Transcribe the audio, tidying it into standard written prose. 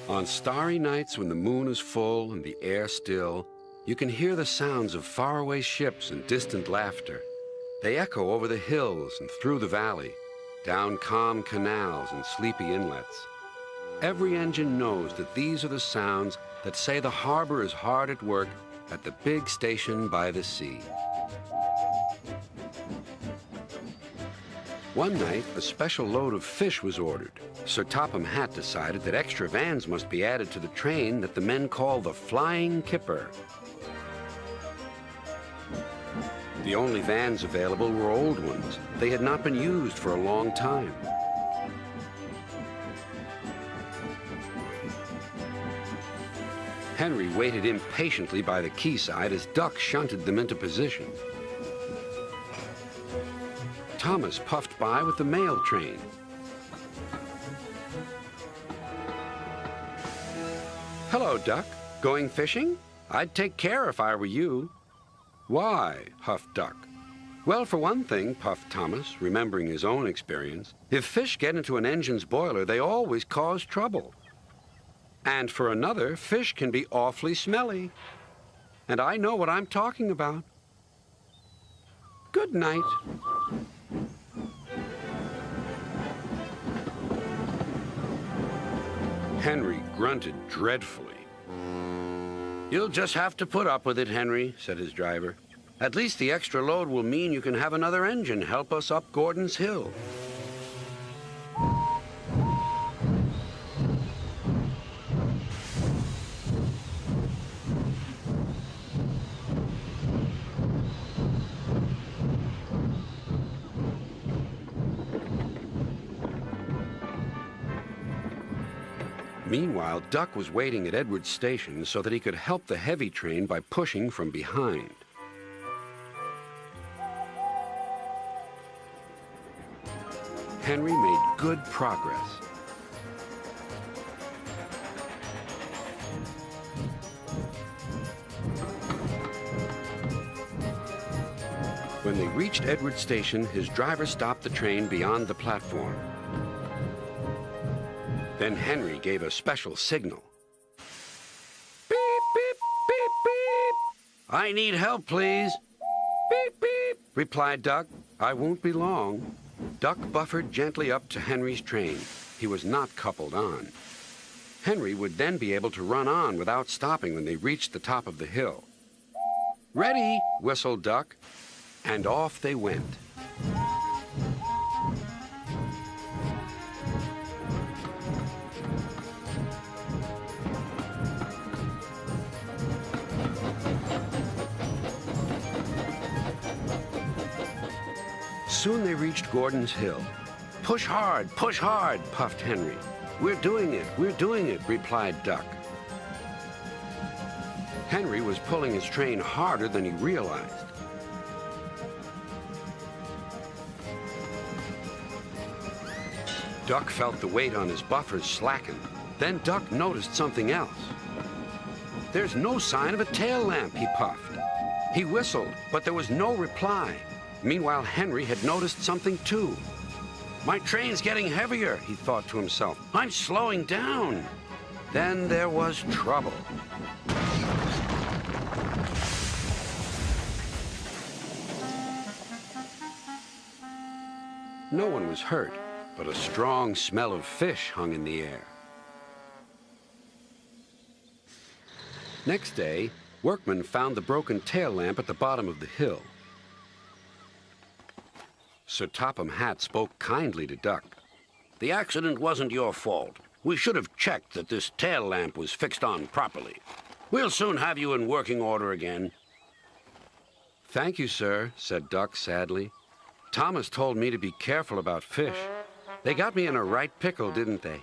On starry nights when the moon is full and the air still, you can hear the sounds of faraway ships and distant laughter. They echo over the hills and through the valley, down calm canals and sleepy inlets. Every engine knows that these are the sounds that say the harbor is hard at work at the big station by the sea. One night, a special load of fish was ordered. Sir Topham Hatt decided that extra vans must be added to the train that the men call the Flying Kipper. The only vans available were old ones. They had not been used for a long time. Henry waited impatiently by the quayside as Duck shunted them into position. Thomas puffed by with the mail train. Hello, Duck. Going fishing? I'd take care if I were you. Why? Huffed Duck. Well, for one thing, puffed Thomas, remembering his own experience, if fish get into an engine's boiler, they always cause trouble. And for another, fish can be awfully smelly. And I know what I'm talking about. Good night. Henry grunted dreadfully. You'll just have to put up with it, Henry, said his driver. At least the extra load will mean you can have another engine help us up Gordon's Hill. Meanwhile, Duck was waiting at Edward's station so that he could help the heavy train by pushing from behind. Henry made good progress. When they reached Edward's station, his driver stopped the train beyond the platform. Then Henry gave a special signal. Beep, beep, beep, beep. I need help, please. Beep, beep, replied Duck. I won't be long. Duck buffered gently up to Henry's train. He was not coupled on. Henry would then be able to run on without stopping when they reached the top of the hill. Ready, whistled Duck, and off they went. Soon they reached Gordon's Hill. Push hard, puffed Henry. We're doing it, replied Duck. Henry was pulling his train harder than he realized. Duck felt the weight on his buffers slacken. Then Duck noticed something else. There's no sign of a tail lamp, he puffed. He whistled, but there was no reply. Meanwhile, Henry had noticed something too. My train's getting heavier, he thought to himself. I'm slowing down. Then there was trouble. No one was hurt, but a strong smell of fish hung in the air. Next day, workmen found the broken tail lamp at the bottom of the hill. Sir Topham Hatt spoke kindly to Duck. The accident wasn't your fault. We should have checked that this tail lamp was fixed on properly. We'll soon have you in working order again. Thank you, sir, said Duck sadly. Thomas told me to be careful about fish. They got me in a right pickle, didn't they?